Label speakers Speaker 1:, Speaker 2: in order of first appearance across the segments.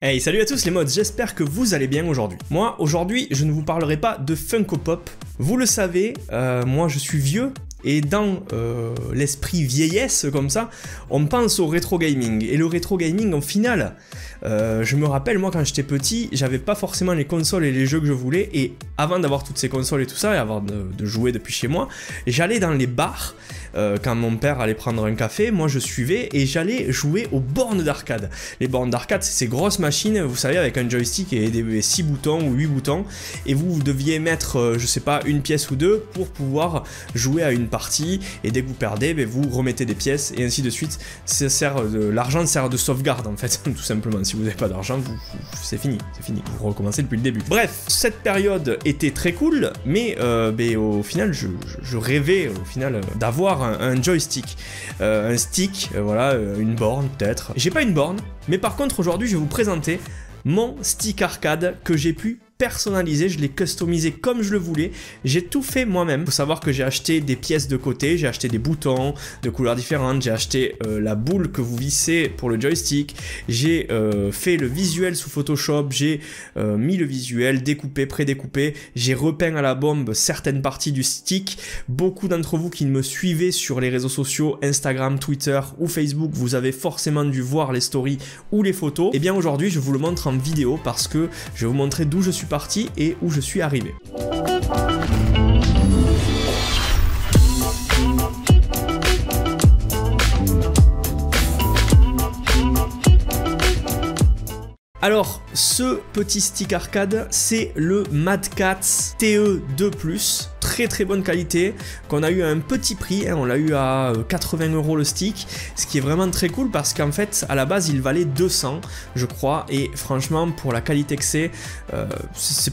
Speaker 1: Hey, salut à tous les mods, j'espère que vous allez bien aujourd'hui. Moi, aujourd'hui, je ne vous parlerai pas de Funko Pop. Vous le savez, moi je suis vieux, et dans l'esprit vieillesse comme ça, on pense au rétro gaming. Et le rétro gaming, au final, je me rappelle, moi quand j'étais petit, j'avais pas forcément les consoles et les jeux que je voulais. Et avant d'avoir toutes ces consoles et tout ça, et avant de jouer depuis chez moi, j'allais dans les bars. Quand mon père allait prendre un café, moi je suivais et j'allais jouer aux bornes d'arcade. Les bornes d'arcade, c'est ces grosses machines, vous savez, avec un joystick et des 6 boutons ou 8 boutons. Et vous deviez mettre, je sais pas, une pièce ou deux pour pouvoir jouer à une partie. Et dès que vous perdez, vous remettez des pièces et ainsi de suite. L'argent sert de sauvegarde en fait, tout simplement. Si vous n'avez pas d'argent, c'est fini, vous recommencez depuis le début. Bref, cette période était très cool, mais au final, je rêvais au final d'avoir un joystick, un stick, voilà, une borne peut-être. J'ai pas une borne, mais par contre aujourd'hui je vais vous présenter mon stick arcade que j'ai pu personnalisé, je l'ai customisé comme je le voulais, j'ai tout fait moi-même. Il faut savoir que j'ai acheté des pièces de côté, j'ai acheté des boutons de couleurs différentes, j'ai acheté la boule que vous vissez pour le joystick, j'ai fait le visuel sous Photoshop, j'ai mis le visuel, découpé, prédécoupé, j'ai repeint à la bombe certaines parties du stick. Beaucoup d'entre vous qui me suivez sur les réseaux sociaux, Instagram, Twitter ou Facebook, vous avez forcément dû voir les stories ou les photos. Et bien aujourd'hui, je vous le montre en vidéo parce que je vais vous montrer d'où je suis parti et où je suis arrivé. Alors, ce petit stick arcade, c'est le Mad Catz TE2+. Très bonne qualité, qu'on a eu à un petit prix, hein, on l'a eu à 80 € le stick, ce qui est vraiment très cool parce qu'en fait à la base il valait 200 je crois, et franchement pour la qualité que c'est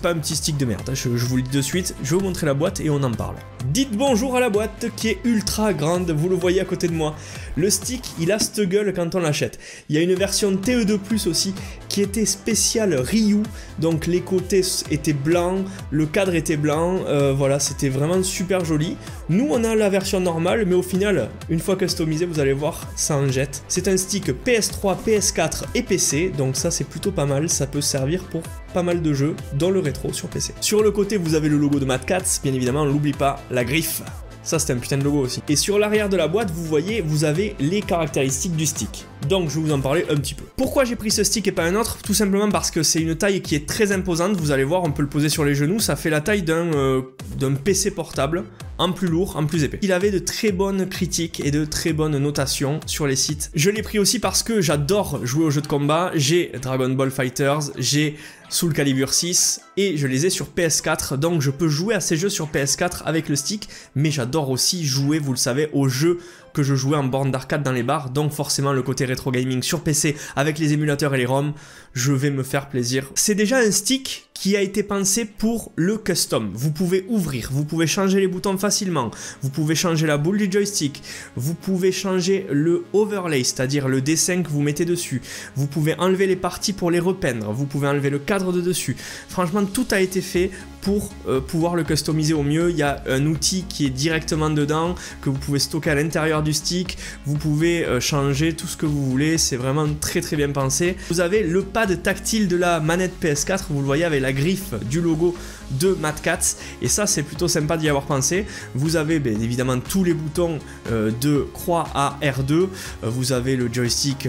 Speaker 1: pas un petit stick de merde, je vous le dis de suite. Je vais vous montrer la boîte et on en parle. Dites bonjour à la boîte qui est ultra grande, vous le voyez à côté de moi. Le stick il a cette gueule quand on l'achète. Il y a une version TE2+ aussi qui était spéciale Ryu, donc les côtés étaient blancs, le cadre était blanc, voilà, c'était vraiment super joli. Nous on a la version normale, mais au final une fois customisé vous allez voir ça en jette. C'est un stick PS3, PS4 et PC, donc ça c'est plutôt pas mal, ça peut servir pour pas mal de jeux dont le rétro sur PC. Sur le côté vous avez le logo de Mad Catz, bien évidemment, n'oublie pas la griffe. Ça c'était un putain de logo aussi. Et sur l'arrière de la boîte, vous voyez, vous avez les caractéristiques du stick. Donc je vais vous en parler un petit peu. Pourquoi j'ai pris ce stick et pas un autre? Tout simplement parce que c'est une taille qui est très imposante. Vous allez voir, on peut le poser sur les genoux. Ça fait la taille d'un PC portable, en plus lourd, en plus épais. Il avait de très bonnes critiques et de très bonnes notations sur les sites. Je l'ai pris aussi parce que j'adore jouer aux jeux de combat. J'ai Dragon Ball FighterZ, j'ai Soul Calibur 6 et je les ai sur PS4, donc je peux jouer à ces jeux sur PS4 avec le stick, mais j'adore aussi jouer, vous le savez, aux jeux que je jouais en borne d'arcade dans les bars, donc forcément le côté rétro gaming sur PC avec les émulateurs et les ROM, je vais me faire plaisir. C'est déjà un stick qui a été pensé pour le custom. Vous pouvez ouvrir, vous pouvez changer les boutons facilement, vous pouvez changer la boule du joystick, vous pouvez changer le overlay, c'est-à-dire le dessin que vous mettez dessus, vous pouvez enlever les parties pour les repeindre, vous pouvez enlever le cadre de dessus. Franchement, tout a été fait pour pouvoir le customiser au mieux. Il y a un outil qui est directement dedans, que vous pouvez stocker à l'intérieur du stick, vous pouvez changer tout ce que vous voulez, c'est vraiment très bien pensé. Vous avez le pad tactile de la manette PS4, vous le voyez avec la griffe du logo de Mad Catz, et ça c'est plutôt sympa d'y avoir pensé. Vous avez bien évidemment tous les boutons de croix à R2, vous avez le joystick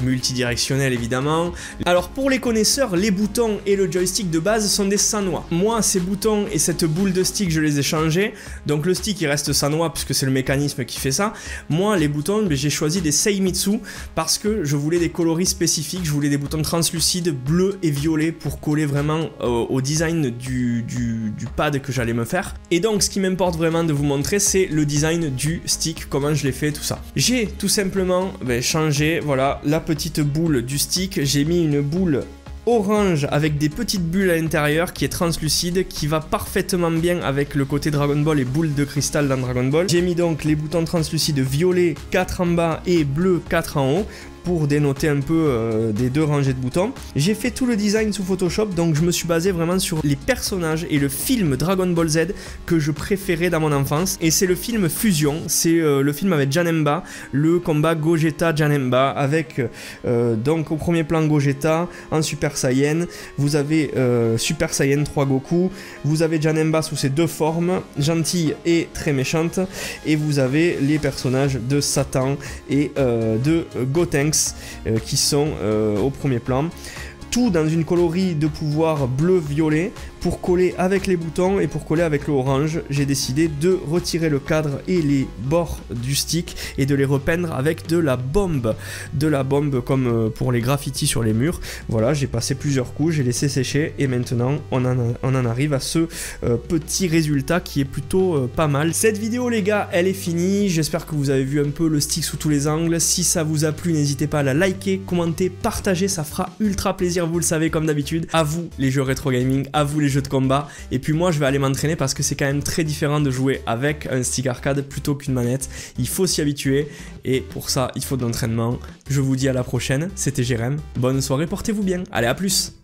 Speaker 1: multidirectionnel évidemment. Alors pour les connaisseurs, les boutons et le joystick de base sont des sanois. Moi ces boutons et cette boule de stick je les ai changés, donc le stick il reste sanois puisque c'est le mécanisme qui fait ça. Moi les boutons j'ai choisi des Seimitsu parce que je voulais des coloris spécifiques, je voulais des boutons translucides bleu et violet pour coller vraiment au design du pad que j'allais me faire. Et donc ce qui m'importe vraiment de vous montrer c'est le design du stick, comment je l'ai fait, tout ça. J'ai tout simplement changé, voilà, la petite boule du stick, j'ai mis une boule orange avec des petites bulles à l'intérieur qui est translucide, qui va parfaitement bien avec le côté Dragon Ball et boule de cristal dans Dragon Ball. J'ai mis donc les boutons translucides violet 4 en bas et bleu 4 en haut. pour dénoter un peu des 2 rangées de boutons. J'ai fait tout le design sous Photoshop, donc je me suis basé vraiment sur les personnages et le film Dragon Ball Z que je préférais dans mon enfance, et c'est le film Fusion, c'est le film avec Janemba, le combat Gogeta-Janemba, avec donc au premier plan Gogeta en Super Saiyan, vous avez Super Saiyan 3 Goku, vous avez Janemba sous ses 2 formes, gentille et très méchante, et vous avez les personnages de Satan et de Gotenks qui sont au premier plan. Tout dans une coloris de pouvoir bleu-violet pour coller avec les boutons et pour coller avec le orange. J'ai décidé de retirer le cadre et les bords du stick et de les repeindre avec de la bombe comme pour les graffitis sur les murs. Voilà, j'ai passé plusieurs coups, j'ai laissé sécher et maintenant on en arrive à ce petit résultat qui est plutôt pas mal. Cette vidéo les gars, elle est finie, j'espère que vous avez vu un peu le stick sous tous les angles. Si ça vous a plu, n'hésitez pas à la liker, commenter, partager, ça fera ultra plaisir, vous le savez comme d'habitude. À vous les jeux rétro gaming, à vous les jeux de combat, et puis moi je vais aller m'entraîner parce que c'est quand même très différent de jouer avec un stick arcade plutôt qu'une manette. Il faut s'y habituer et pour ça il faut de l'entraînement. Je vous dis à la prochaine, c'était Jérém, bonne soirée, portez-vous bien, allez à plus.